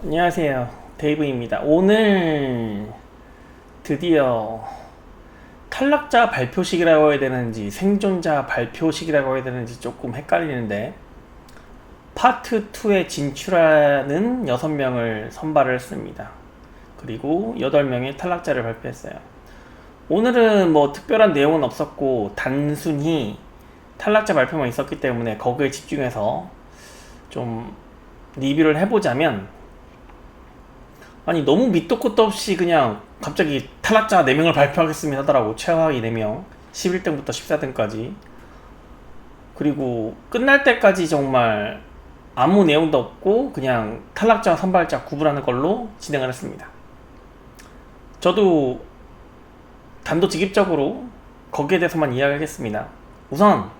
안녕하세요. 데이브입니다. 오늘 드디어 탈락자 발표식이라고 해야 되는지 생존자 발표식이라고 해야 되는지 조금 헷갈리는데 파트 2에 진출하는 6명을 선발을 했습니다. 그리고 8명의 탈락자를 발표했어요. 오늘은 뭐 특별한 내용은 없었고 단순히 탈락자 발표만 있었기 때문에 거기에 집중해서 좀 리뷰를 해보자면, 아니 너무 밑도 끝도 없이 그냥 갑자기 탈락자 4명을 발표하겠습니다 하더라고. 최하위 4명 11등부터 14등까지. 그리고 끝날 때까지 정말 아무 내용도 없고 그냥 탈락자와 선발자 구분하는 걸로 진행을 했습니다. 저도 단도직입적으로 거기에 대해서만 이야기하겠습니다. 우선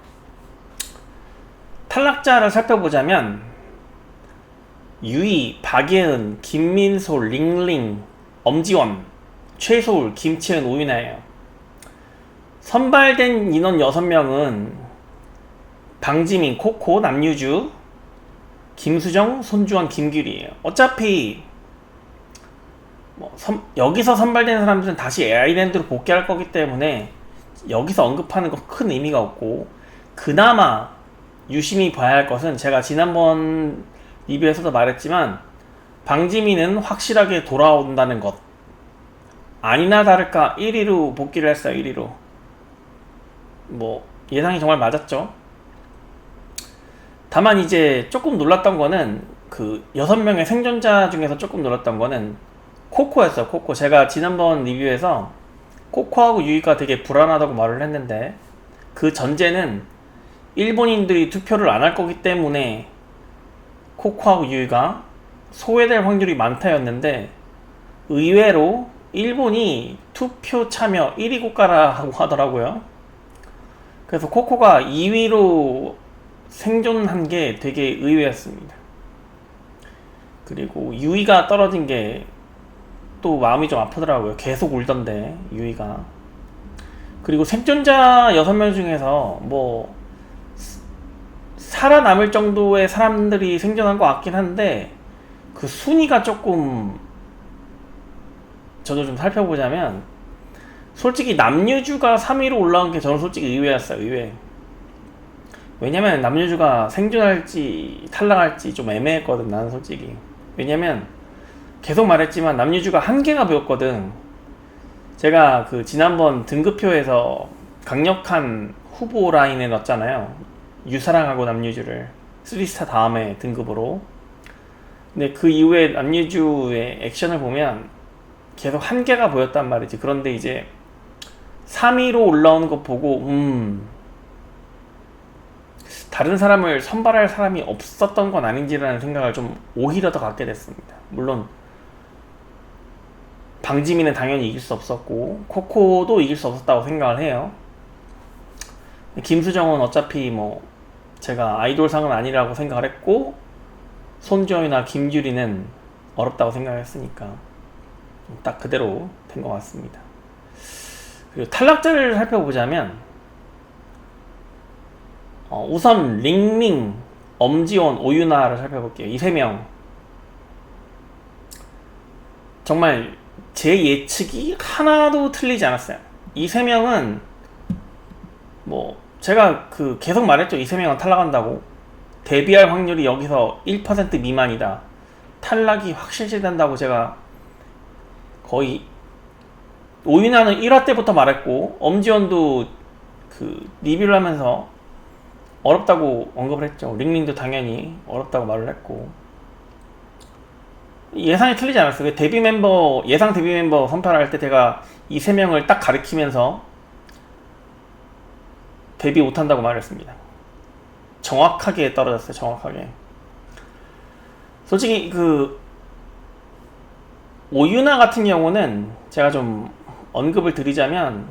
탈락자를 살펴보자면 유이, 박예은, 김민소, 링링, 엄지원, 최소울, 김채은, 오윤아예요. 선발된 인원 6명은 방지민, 코코, 남유주, 김수정, 손주원, 김규리예요. 어차피 여기서 선발된 사람들은 다시 아일랜드로 복귀할 거기 때문에 여기서 언급하는 건 큰 의미가 없고, 그나마 유심히 봐야 할 것은 제가 지난번 리뷰에서도 말했지만 방지민은 확실하게 돌아온다는 것. 아니나 다를까 1위로 복귀를 했어요. 1위로. 뭐 예상이 정말 맞았죠. 다만 이제 조금 놀랐던 거는 그 6명의 생존자 중에서 조금 놀랐던 거는 코코였어요. 코코. 제가 지난번 리뷰에서 코코하고 유이가 되게 불안하다고 말을 했는데, 그 전제는 일본인들이 투표를 안 할 거기 때문에 코코하고 유이가 소외될 확률이 많다였는데, 의외로 일본이 투표 참여 1위 국가라고 하더라고요. 그래서 코코가 2위로 생존한 게 되게 의외였습니다. 그리고 유이가 떨어진 게 또 마음이 좀 아프더라고요. 계속 울던데 유이가. 그리고 생존자 6명 중에서 뭐 살아남을 정도의 사람들이 생존한 것 같긴 한데, 그 순위가 조금 저도 좀 살펴보자면, 솔직히 남유주가 3위로 올라온 게 저는 솔직히 의외였어요. 의외. 왜냐면 남유주가 생존할지 탈락할지 좀 애매했거든. 나는 솔직히. 왜냐면 계속 말했지만 남유주가 한계가 보였거든. 제가 그 지난번 등급표에서 강력한 후보 라인에 넣었잖아요. 유사랑하고 남유주를 3스타 다음에 등급으로. 근데 그 이후에 남유주의 액션을 보면 계속 한계가 보였단 말이지. 그런데 이제 3위로 올라오는 거 보고 다른 사람을 선발할 사람이 없었던 건 아닌지라는 생각을 좀 오히려 더 갖게 됐습니다. 물론 방지민은 당연히 이길 수 없었고 코코도 이길 수 없었다고 생각을 해요. 김수정은 어차피 뭐 제가 아이돌상은 아니라고 생각을 했고, 손주영이나 김규리는 어렵다고 생각했으니까 딱 그대로 된 것 같습니다. 그리고 탈락자를 살펴보자면 우선 링링, 엄지원, 오윤아를 살펴볼게요. 이 3명 정말 제 예측이 하나도 틀리지 않았어요. 이 3명은 뭐 제가 그 계속 말했죠. 이 3명은 탈락한다고. 데뷔할 확률이 여기서 1% 미만이다. 탈락이 확실시된다고 제가 거의, 오윤아는 1화 때부터 말했고, 엄지원도 그 리뷰를 하면서 어렵다고 언급을 했죠. 링링도 당연히 어렵다고 말을 했고, 예상이 틀리지 않았어요. 데뷔 멤버, 예상 데뷔 멤버 선발할 때 제가 이 3명을 딱 가리키면서 데뷔 못한다고 말했습니다. 정확하게 떨어졌어요. 정확하게. 솔직히 그 오유나 같은 경우는 제가 좀 언급을 드리자면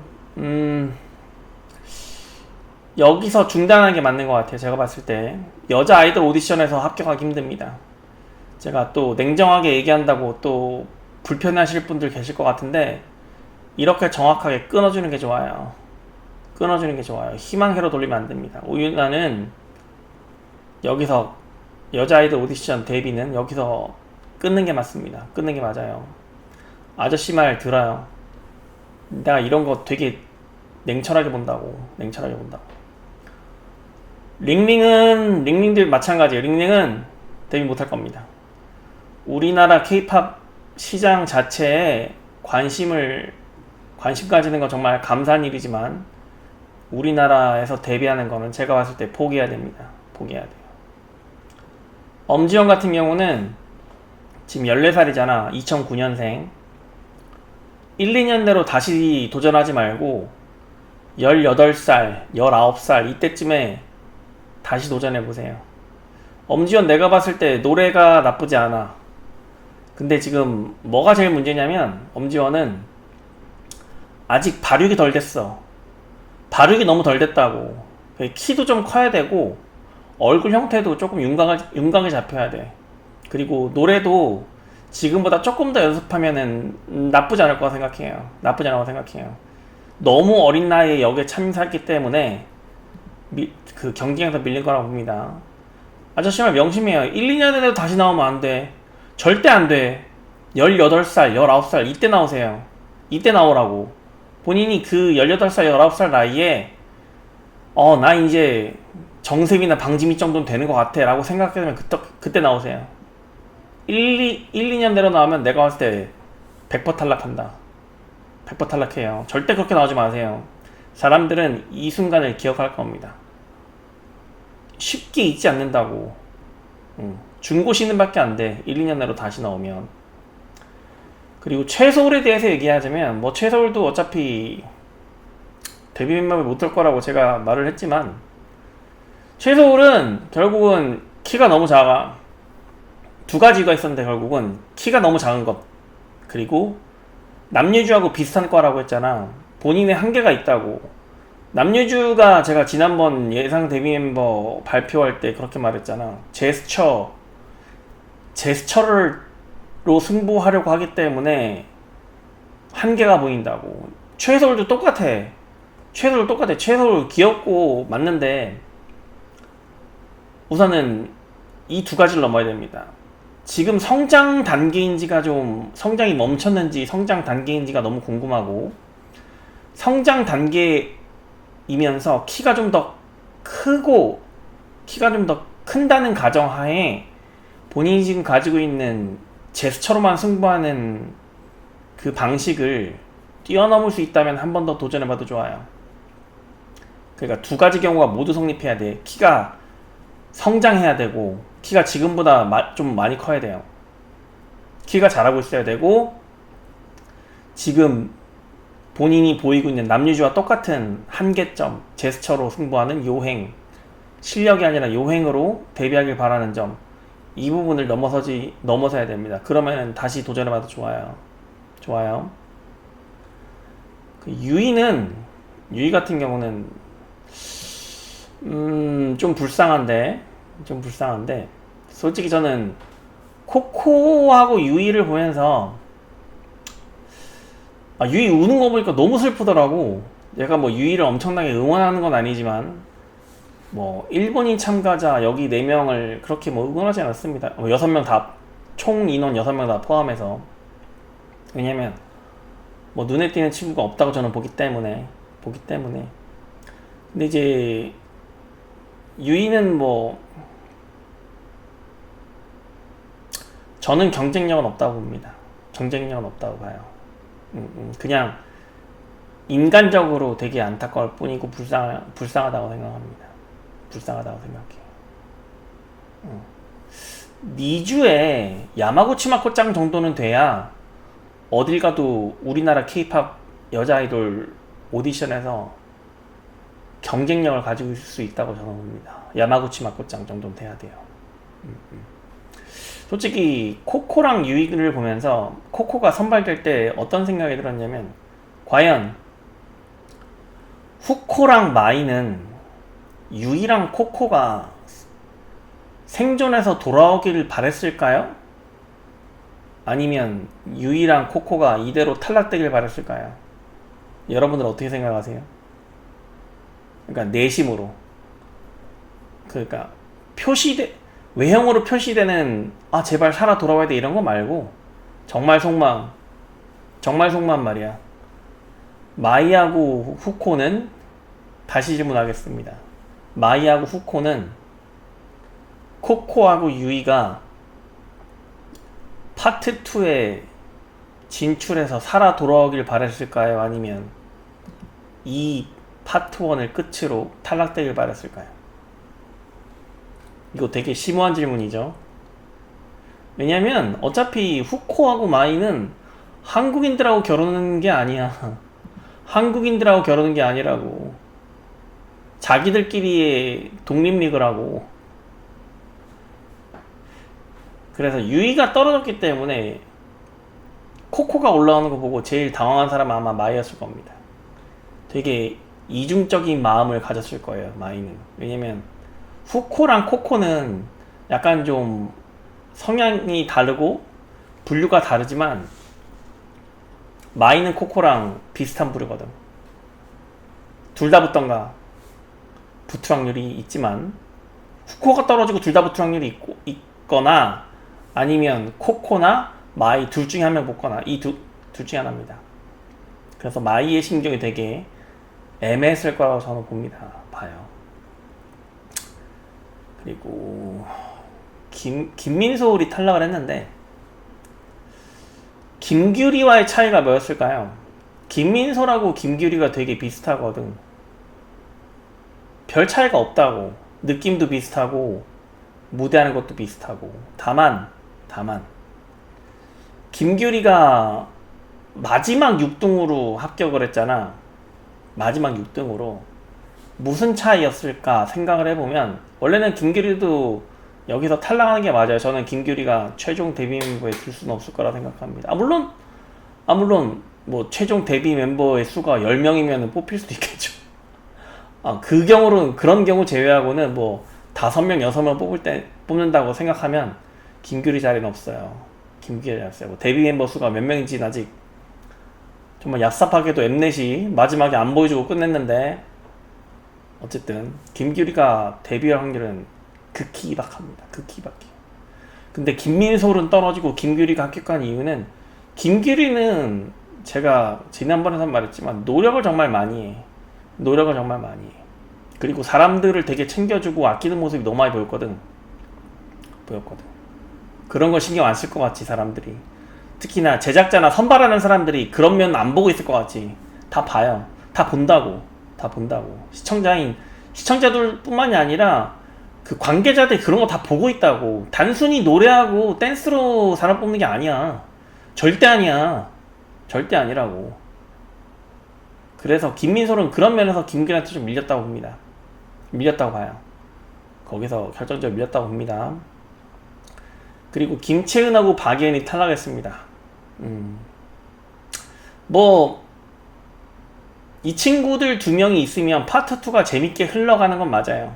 여기서 중단하는 게 맞는 것 같아요. 제가 봤을 때 여자 아이돌 오디션에서 합격하기 힘듭니다. 제가 또 냉정하게 얘기한다고 또 불편하실 분들 계실 것 같은데, 이렇게 정확하게 끊어주는 게 좋아요. 끊어주는 게 좋아요. 희망회로 돌리면 안 됩니다. 오윤아는 여기서 여자 아이돌 오디션 데뷔는 여기서 끊는 게 맞습니다. 끊는 게 맞아요. 아저씨 말 들어요. 내가 이런 거 되게 냉철하게 본다고. 냉철하게 본다고. 링링들 마찬가지예요. 링링은 데뷔 못할 겁니다. 우리나라 케이팝 시장 자체에 관심 가지는 건 정말 감사한 일이지만 우리나라에서 데뷔하는 거는 제가 봤을 때 포기해야 됩니다. 포기해야 돼요. 엄지원 같은 경우는 지금 14살이잖아. 2009년생. 1, 2년 내로 다시 도전하지 말고 18살, 19살 이때쯤에 다시 도전해보세요. 엄지원 내가 봤을 때 노래가 나쁘지 않아. 근데 지금 뭐가 제일 문제냐면 엄지원은 아직 발육이 덜 됐어. 발육이 너무 덜 됐다고. 키도 좀 커야 되고 얼굴 형태도 조금 윤곽이 잡혀야 돼. 그리고 노래도 지금보다 조금 더 연습하면은 나쁘지 않을 거라 생각해요. 나쁘지 않을 거라 생각해요. 너무 어린 나이에 여기에 참여했기 때문에 그 경쟁에서 밀린 거라고 봅니다. 아저씨 말 명심해요. 1, 2년 내로 다시 나오면 안 돼. 절대 안 돼. 18살, 19살 이때 나오세요. 이때 나오라고. 본인이 그 18살, 19살 나이에 나 이제 정세미나 방지미 정도는 되는 것 같아 라고 생각하면 그때 나오세요. 1, 2년 내로 나오면 내가 봤을 때 100% 탈락한다. 100% 탈락해요. 절대 그렇게 나오지 마세요. 사람들은 이 순간을 기억할 겁니다. 쉽게 잊지 않는다고. 중고 신음밖에 안 돼. 1, 2년 내로 다시 나오면. 그리고 최서울에 대해서 얘기하자면 뭐 최서울도 어차피 데뷔 멤버에 못할 거라고 제가 말을 했지만 최서울은 결국은 키가 너무 작아. 두 가지가 있었는데 결국은 키가 너무 작은 것 그리고 남유주하고 비슷한 과라고 했잖아. 본인의 한계가 있다고. 남유주가 제가 지난번 예상 데뷔 멤버 발표할 때 그렇게 말했잖아. 제스처로 승부하려고 하기 때문에 한계가 보인다고. 최서울도 똑같아. 최서울 귀엽고 맞는데 우선은 이 두 가지를 넘어야 됩니다. 지금 성장 단계인지가 좀 성장이 멈췄는지 성장 단계인지가 너무 궁금하고 성장 단계이면서 키가 좀 더 크고 키가 좀 더 큰다는 가정하에 본인이 지금 가지고 있는 제스처로만 승부하는 그 방식을 뛰어넘을 수 있다면 한 번 더 도전해봐도 좋아요. 그러니까 두 가지 경우가 모두 성립해야 돼. 키가 성장해야 되고 키가 지금보다 좀 많이 커야 돼요. 키가 자라고 있어야 되고 지금 본인이 보이고 있는 남유주와 똑같은 한계점, 제스처로 승부하는 요행, 실력이 아니라 요행으로 데뷔하길 바라는 점, 이 부분을 넘어서야 됩니다. 그러면 다시 도전해봐도 좋아요. 그 유이 같은 경우는 좀 불쌍한데 솔직히 저는 코코하고 유이를 보면서 유이 우는 거 보니까 너무 슬프더라고. 얘가 뭐 유이를 엄청나게 응원하는 건 아니지만 뭐 일본인 참가자 여기 4명을 그렇게 뭐 응원하지 않았습니다. 6명 다 총 인원 6명 다 포함해서. 왜냐면 뭐 눈에 띄는 친구가 없다고 저는 보기 때문에. 근데 이제 유이는 뭐 저는 경쟁력은 없다고 봅니다. 경쟁력은 없다고 봐요. 그냥 인간적으로 되게 안타까울 뿐이고 불쌍하다고 생각합니다. 불쌍하다고 생각해요. 니주에 야마구치 마코짱 정도는 돼야 어딜 가도 우리나라 케이팝 여자 아이돌 오디션에서 경쟁력을 가지고 있을 수 있다고 저는 봅니다. 야마구치 마코짱 정도는 돼야 돼요. 솔직히 코코랑 유이를 보면서 코코가 선발될 때 어떤 생각이 들었냐면 과연 후코랑 마이는 유이랑 코코가 생존해서 돌아오길 바랬을까요? 아니면 유이랑 코코가 이대로 탈락되길 바랬을까요? 여러분들 어떻게 생각하세요? 그러니까 내심으로 그러니까 외형으로 표시되는 아 제발 살아 돌아와야 돼 이런 거 말고 정말 속마음 말이야. 마이하고 후코는 다시 질문하겠습니다. 마이하고 후코는 코코하고 유이가 파트 2에 진출해서 살아 돌아오길 바랬을까요? 아니면 이 파트 1을 끝으로 탈락되길 바랬을까요? 이거 되게 심오한 질문이죠. 왜냐면 어차피 후코하고 마이는 한국인들하고 결혼하는 게 아니야. 한국인들하고 결혼하는 게 아니라고. 자기들끼리의 독립리그라고. 그래서 유이가 떨어졌기 때문에 코코가 올라오는 거 보고 제일 당황한 사람은 아마 마이였을 겁니다. 되게 이중적인 마음을 가졌을 거예요, 마이는. 왜냐면 후코랑 코코는 약간 좀 성향이 다르고 분류가 다르지만 마이는 코코랑 비슷한 부류거든. 둘 다 붙던가 붙을 확률이 있지만 후코가 떨어지고 둘 다 붙을 확률이 있거나 아니면 코코나 마이 둘 중에 한 명 붙거나 이 둘 중에 하나입니다. 그래서 마이의 심경이 되게 애매했을 거라고 저는 봅니다. 봐요. 그리고 김민솔이 탈락을 했는데 김규리와의 차이가 뭐였을까요? 김민솔하고 김규리가 되게 비슷하거든. 별 차이가 없다고. 느낌도 비슷하고 무대하는 것도 비슷하고. 다만 김규리가 마지막 6등으로 합격을 했잖아. 마지막 6등으로 무슨 차이였을까 생각을 해보면 원래는 김규리도 여기서 탈락하는 게 맞아요. 저는 김규리가 최종 데뷔 멤버에 들 수는 없을 거라 생각합니다. 물론 뭐 최종 데뷔 멤버의 수가 10명이면 뽑힐 수도 있겠죠. 그 경우는 그런 경우 제외하고는 뭐 5명, 6명 뽑는다고 생각하면 김규리 자리는 없어요. 김규리 자리는 없어요. 뭐 데뷔 멤버 수가 몇 명인지는 아직 정말 얍삽하게도 엠넷이 마지막에 안 보여주고 끝냈는데 어쨌든 김규리가 데뷔할 확률은 극히 희박합니다. 극히 희박해요. 근데 김민솔은 떨어지고 김규리가 합격한 이유는 김규리는 제가 지난번에 한 말했지만 노력을 정말 많이 해. 그리고 사람들을 되게 챙겨주고 아끼는 모습이 너무 많이 보였거든. 그런 거 신경 안 쓸 것 같지 사람들이. 특히나 제작자나 선발하는 사람들이 그런 면 안 보고 있을 것 같지. 다 봐요. 다 본다고. 시청자들 뿐만이 아니라 그 관계자들 그런 거 다 보고 있다고. 단순히 노래하고 댄스로 사람 뽑는 게 아니야. 절대 아니라고. 그래서 김민솔은 그런 면에서 김규리한테 좀 밀렸다고 봅니다. 밀렸다고 봐요. 거기서 결정적으로 밀렸다고 봅니다. 그리고 김채은하고 박예은이 탈락했습니다. 뭐 이 친구들 2명이 있으면 파트 2가 재밌게 흘러가는 건 맞아요.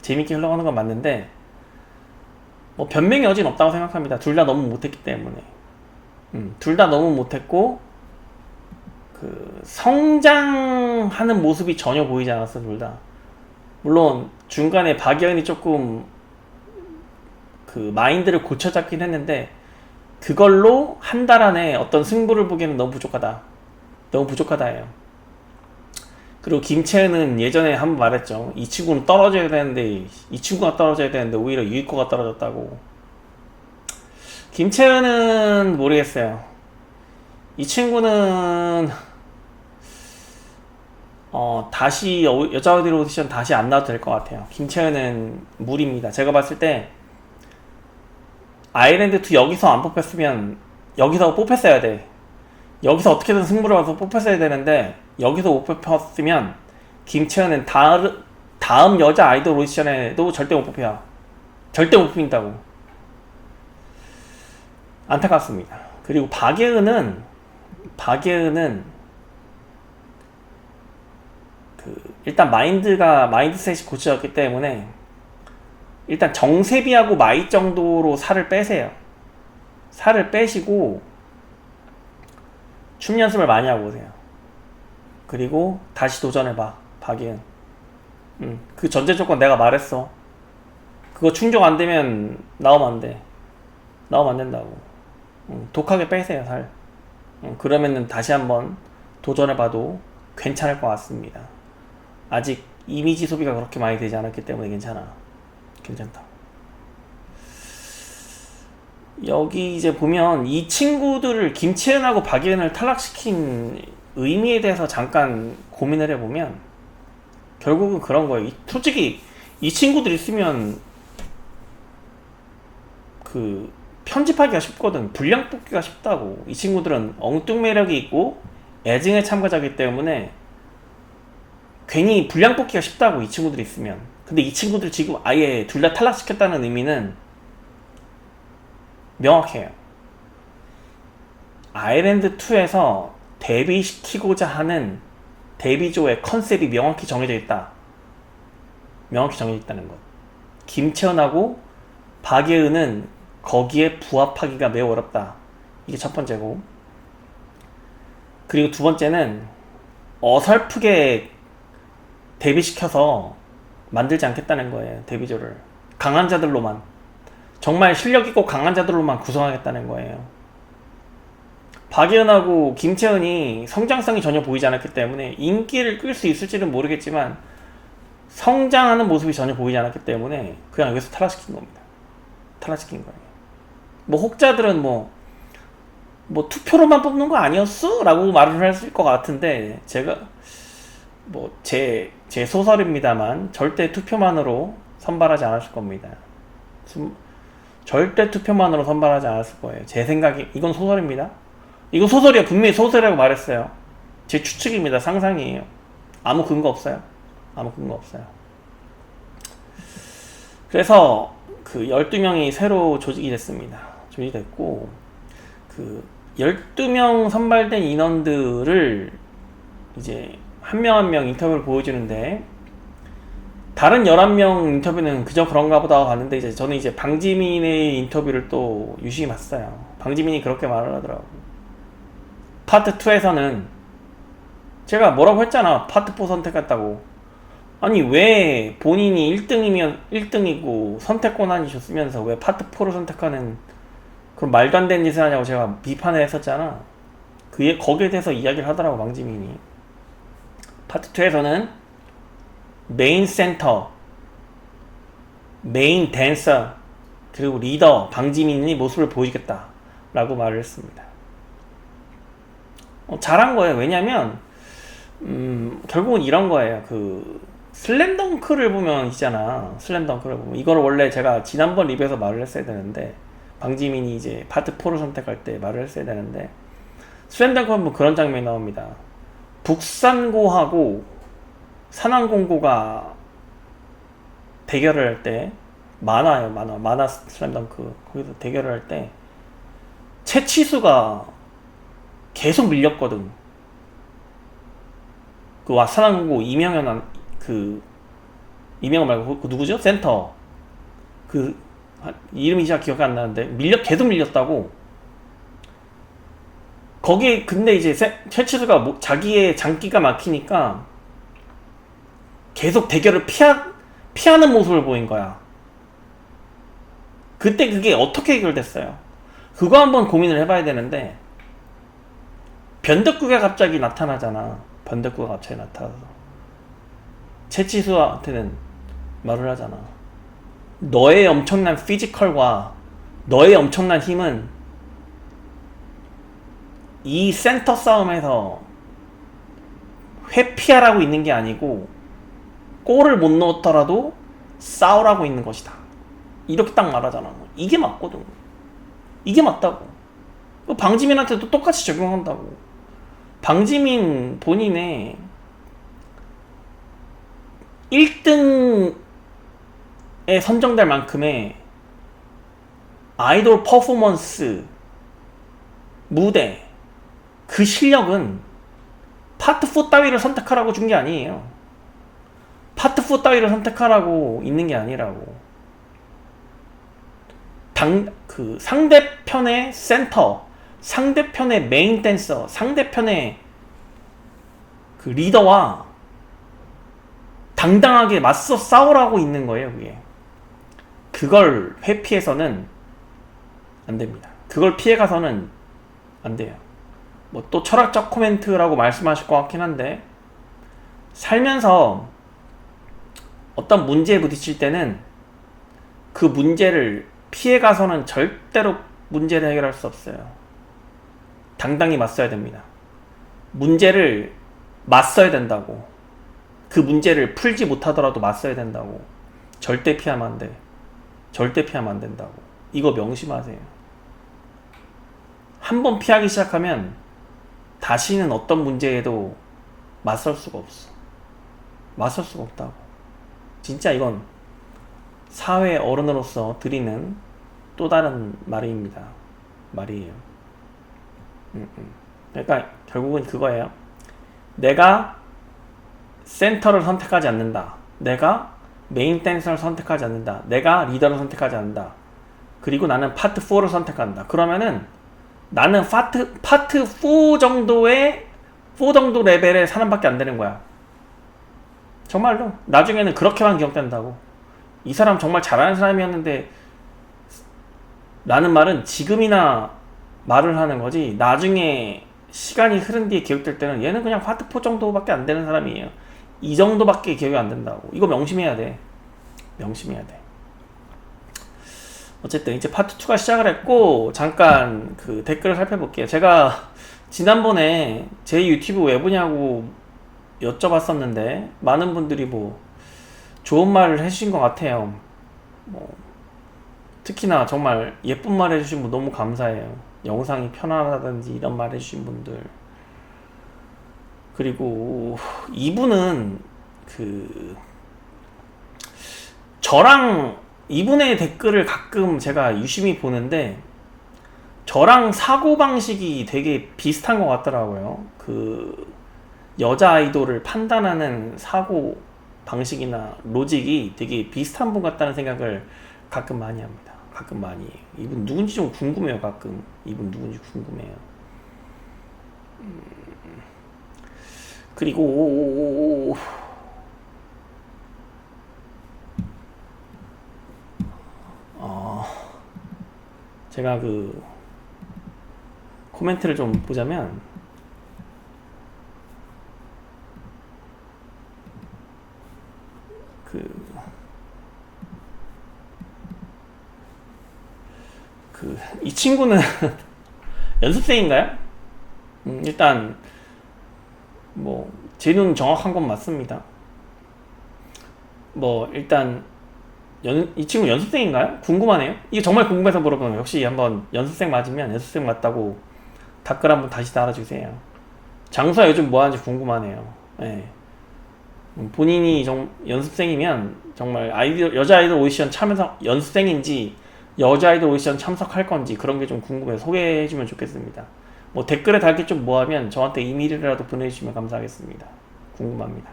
재밌게 흘러가는 건 맞는데 뭐 변명의 여지는 없다고 생각합니다. 둘 다 너무 못했기 때문에. 둘 다 너무 못했고 그 성장하는 모습이 전혀 보이지 않았어. 둘 다. 물론 중간에 박예은이 조금 그 마인드를 고쳐잡긴 했는데 그걸로 한 달 안에 어떤 승부를 보기에는 너무 부족하다예요. 그리고 김채은은 예전에 한번 말했죠. 이 친구가 떨어져야 되는데 오히려 유이코가 떨어졌다고. 김채은은 모르겠어요. 이 친구는 다시 여자 어디로 오디션 다시 안 나와도 될 것 같아요. 김채은은 무리입니다. 제가 봤을 때 아일랜드2 여기서 안 뽑혔으면 여기서 뽑혔어야 돼. 여기서 어떻게든 승부를 와서 뽑혔어야 되는데 여기서 못 뽑혔으면 김채은은 다음 여자 아이돌 오디션에도 절대 못 뽑혀. 절대 못 뽑힌다고. 안타깝습니다. 그리고 박예은은 일단 마인드셋이 고쳐졌기 때문에 일단 정세비하고 마이 정도로 살을 빼세요. 살을 빼시고 춤 연습을 많이 하고 오세요. 그리고 다시 도전해봐, 박예은. 그 전제 조건 내가 말했어. 그거 충족 안 되면 나오면 안 돼. 나오면 안 된다고. 독하게 빼세요, 살. 그러면은 다시 한번 도전해봐도 괜찮을 것 같습니다. 아직 이미지 소비가 그렇게 많이 되지 않았기 때문에 괜찮다. 여기 이제 보면 이 친구들을 김채은하고 박예은을 탈락시킨 의미에 대해서 잠깐 고민을 해보면 결국은 그런 거예요. 솔직히 이 친구들 있으면 그 편집하기가 쉽거든. 분량 뽑기가 쉽다고. 이 친구들은 엉뚱 매력이 있고 애증의 참가자이기 때문에 괜히 분량 뽑기가 쉽다고. 이 친구들 있으면. 근데 이 친구들 지금 아예 둘 다 탈락시켰다는 의미는 명확해요. 아일랜드2에서 데뷔시키고자 하는 데뷔조의 컨셉이 명확히 정해져 있다. 명확히 정해져 있다는 것. 김채연하고 박예은은 거기에 부합하기가 매우 어렵다. 이게 첫 번째고. 그리고 두 번째는 어설프게 데뷔시켜서 만들지 않겠다는 거예요. 데뷔조를. 강한 자들로만. 정말 실력있고 강한 자들로만 구성하겠다는 거예요. 박예은하고 김채은이 성장성이 전혀 보이지 않았기 때문에 인기를 끌 수 있을지는 모르겠지만 성장하는 모습이 전혀 보이지 않았기 때문에 그냥 여기서 탈락시킨 겁니다. 탈락시킨 거예요. 뭐 혹자들은 뭐 투표로만 뽑는 거 아니었어? 라고 말을 했을 것 같은데 제가 뭐 제 소설입니다만 절대 투표만으로 선발하지 않았을 겁니다. 절대 투표만으로 선발하지 않았을 거예요. 제 생각이. 이건 소설입니다. 이건 소설이야. 분명히 소설이라고 말했어요. 제 추측입니다. 상상이에요. 아무 근거 없어요. 아무 근거 없어요. 그래서 그 12명이 새로 조직이 됐습니다. 조직이 됐고 그 12명 선발된 인원들을 이제 한 명 한 명 인터뷰를 보여주는데 다른 11명 인터뷰는 그저 그런가 보다 봤는데 이제 저는 이제 방지민의 인터뷰를 또 유심히 봤어요. 방지민이 그렇게 말을 하더라고. 파트 2에서는 제가 뭐라고 했잖아. 파트 4 선택했다고. 아니 왜 본인이 1등이면 1등이고 선택 권한이 줬으면서 왜 파트 4를 선택하는 그런 말도 안 되는 짓을 하냐고 제가 비판을 했었잖아. 거기에 대해서 이야기를 하더라고 방지민이. 파트 2에서는 메인 센터, 메인 댄서, 그리고 리더 방지민의 모습을 보이겠다 라고 말을 했습니다. 잘한 거예요. 왜냐면 결국은 이런 거예요. 그 슬램덩크를 보면 있잖아. 슬램덩크를 보면 이걸 원래 제가 지난번 리뷰에서 말을 했어야 되는데 방지민이 이제 파트 4를 선택할 때 말을 했어야 되는데 슬램덩크 보면 그런 장면이 나옵니다. 북산고하고 산왕공고가 대결을 할 때 만화 슬램덩크 거기서 대결을 할 때 채치수가 계속 밀렸거든. 그 산왕공고 이명현 이명현 말고 그 누구죠? 센터 그 이름이 잘 기억이 안 나는데 계속 밀렸다고. 거기에 근데 이제 채치수가 자기의 장기가 막히니까 계속 대결을 피하는 모습을 보인 거야. 그때 그게 어떻게 해결됐어요? 그거 한번 고민을 해봐야 되는데 변덕구가 갑자기 나타나잖아. 변덕구가 갑자기 나타나서 채치수한테는 말을 하잖아. 너의 엄청난 피지컬과 너의 엄청난 힘은 이 센터 싸움에서 회피하라고 있는 게 아니고 골을 못 넣었더라도 싸우라고 있는 것이다. 이렇게 딱 말하잖아. 이게 맞거든. 이게 맞다고. 방지민한테도 똑같이 적용한다고. 방지민 본인의 1등에 선정될 만큼의 아이돌 퍼포먼스, 무대, 그 실력은 파트 4 따위를 선택하라고 준 게 아니에요. 파트 4 따위를 선택하라고 있는 게 아니라고. 그 상대편의 센터, 상대편의 메인 댄서, 상대편의 그 리더와 당당하게 맞서 싸우라고 있는 거예요, 그게. 그걸 회피해서는 안 됩니다. 그걸 피해가서는 안 돼요. 뭐 또 철학적 코멘트라고 말씀하실 것 같긴 한데, 살면서 어떤 문제에 부딪힐 때는 그 문제를 피해가서는 절대로 문제를 해결할 수 없어요. 당당히 맞서야 됩니다. 문제를 맞서야 된다고. 그 문제를 풀지 못하더라도 맞서야 된다고. 절대 피하면 안 돼. 절대 피하면 안 된다고. 이거 명심하세요. 한번 피하기 시작하면 다시는 어떤 문제에도 맞설 수가 없어. 맞설 수가 없다고. 진짜 이건 사회 어른으로서 드리는 또 다른 말이에요. 그러니까 결국은 그거예요. 내가 센터를 선택하지 않는다. 내가 메인 댄서를 선택하지 않는다. 내가 리더를 선택하지 않는다. 그리고 나는 파트 4를 선택한다. 그러면은 나는 파트 4 정도 레벨의 사람밖에 안 되는 거야. 정말로. 나중에는 그렇게만 기억된다고. 이 사람 정말 잘하는 사람이었는데, 라는 말은 지금이나 말을 하는 거지, 나중에 시간이 흐른 뒤에 기억될 때는 얘는 그냥 파트 4 정도밖에 안 되는 사람이에요. 이 정도밖에 기억이 안 된다고. 이거 명심해야 돼. 명심해야 돼. 어쨌든 이제 파트 2가 시작을 했고, 잠깐 그 댓글을 살펴볼게요. 제가 지난번에 제 유튜브 왜 보냐고 여쭤봤었는데 많은 분들이 뭐 좋은 말을 해주신 것 같아요. 뭐 특히나 정말 예쁜 말 해주신 분 너무 감사해요. 영상이 편안하다든지 이런 말 해주신 분들. 그리고 이분은 저랑 이분의 댓글을 가끔 제가 유심히 보는데 저랑 사고방식이 되게 비슷한 것 같더라고요. 여자 아이돌을 판단하는 사고 방식이나 로직이 되게 비슷한 분 같다는 생각을 가끔 많이 합니다. 가끔 많이 해요. 이분 누군지 좀 궁금해요. 가끔 이분 누군지 궁금해요. 그리고 제가 코멘트를 좀 보자면, 이 친구는 연습생인가요? 일단 뭐 제 눈 정확한 건 맞습니다. 뭐 일단 이 친구 연습생인가요? 궁금하네요. 이게 정말 궁금해서 물어보는 거예요. 혹시 한번 연습생 맞으면 연습생 맞다고 댓글 한번 다시 달아주세요. 장수야 요즘 뭐하는지 궁금하네요. 네. 본인이 연습생이면 정말 여자 아이돌 오디션 참여석 연습생인지 여자 아이돌 오디션 참석할 건지 그런 게 좀 궁금해서 소개해주면 좋겠습니다. 뭐 댓글에 달기 좀 뭐하면 저한테 이메일이라도 보내주시면 감사하겠습니다. 궁금합니다.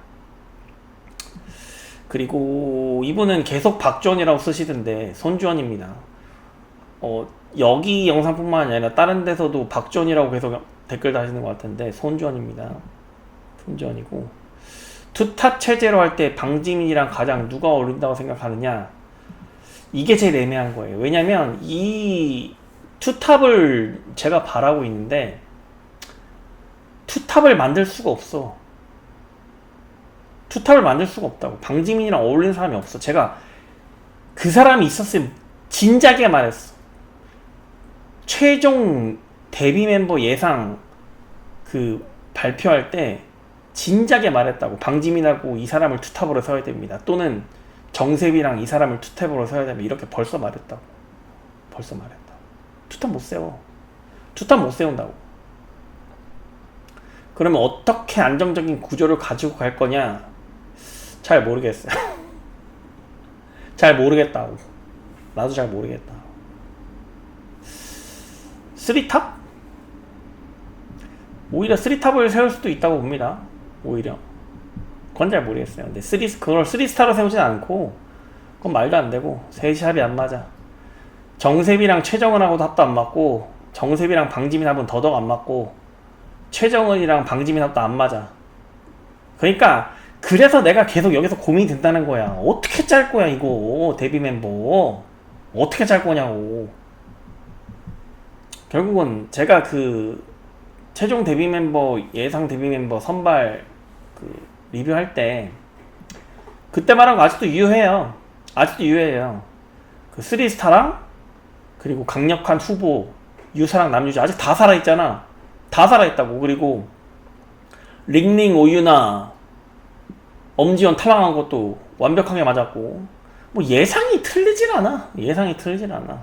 그리고 이분은 계속 박주원이라고 쓰시던데 손주원입니다. 여기 영상뿐만 아니라 다른 데서도 박주원이라고 계속 댓글 다시는 것 같은데 손주원입니다. 손주원이고, 투탑 체제로 할 때 방지민이랑 가장 누가 어울린다고 생각하느냐, 이게 제일 애매한 거예요. 왜냐면 이 투탑을 제가 바라고 있는데 투탑을 만들 수가 없어. 투탑을 만들 수가 없다고. 방지민이랑 어울리는 사람이 없어. 제가 그 사람이 있었으면 진작에 말했어. 최종 데뷔 멤버 예상 발표할 때 진작에 말했다고. 방지민하고 이 사람을 투탑으로 세워야 됩니다. 또는 정세비랑 이 사람을 투탑으로 세워야 됩니다. 이렇게 벌써 말했다고. 벌써 말했다. 투탑 못 세워. 투탑 못 세운다고. 그러면 어떻게 안정적인 구조를 가지고 갈 거냐? 잘 모르겠어요. 잘 모르겠다고. 나도 잘 모르겠다. 3탑? 오히려 3탑을 세울 수도 있다고 봅니다. 오히려. 그건 잘 모르겠어요. 근데 그걸 3스타로 세우진 않고, 그건 말도 안 되고, 셋이 안 맞아. 정세비랑 최정은하고도 합도 안 맞고, 정세비랑 방지민 합은 더더욱 안 맞고, 최정은이랑 방지민 합도 안 맞아. 그러니까 그래서 내가 계속 여기서 고민이 된다는 거야. 어떻게 짤 거야 이거 데뷔 멤버. 어떻게 짤 거냐고. 결국은 제가 그 최종 데뷔 멤버, 예상 데뷔 멤버 선발 그 리뷰할 때 그때 말한 거 아직도 유효해요. 아직도 유효해요. 그 3스타랑 그리고 강력한 후보 유사랑 남유주 아직 다 살아있잖아. 다 살아있다고. 그리고 링링 오유나 엄지원 탈락한 것도 완벽하게 맞았고, 뭐 예상이 틀리질 않아. 예상이 틀리질 않아.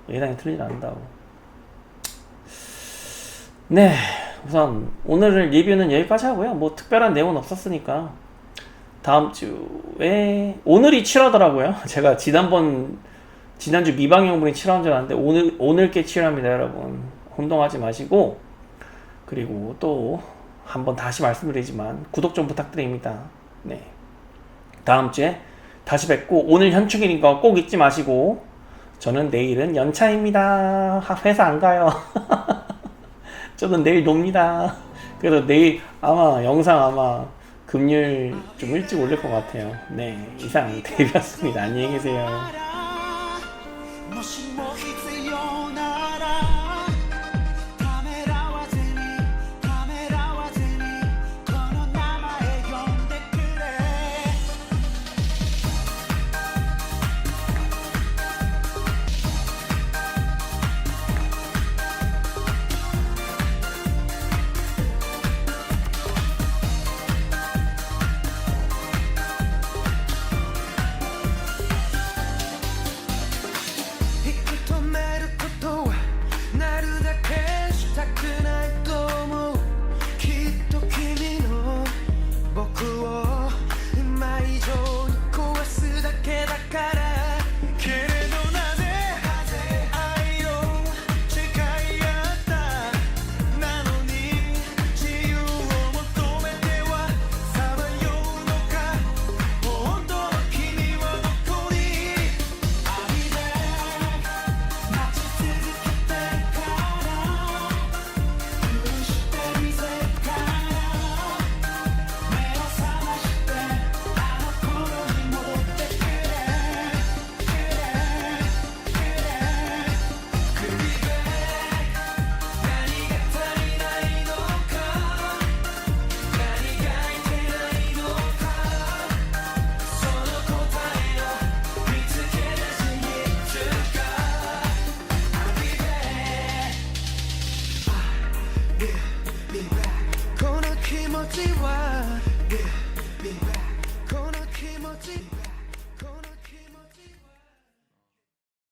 예상이 틀리질 않는다고. 네, 우선 오늘 리뷰는 여기까지 하고요. 뭐 특별한 내용은 없었으니까 다음 주에, 오늘이 7화더라고요. 제가 지난주 미방영분이 7화인 줄 알았는데 오늘께 7화입니다, 여러분. 혼동하지 마시고, 그리고 또 한번 다시 말씀드리지만 구독 좀 부탁드립니다. 네, 다음 주에 다시 뵙고, 오늘 현충일인 거 꼭 잊지 마시고, 저는 내일은 연차입니다. 회사 안 가요. 저는 내일 놉니다. 그래서 내일 영상 금요일 좀 일찍 올릴 것 같아요. 네, 이상 데뷔였습니다. 안녕히 계세요.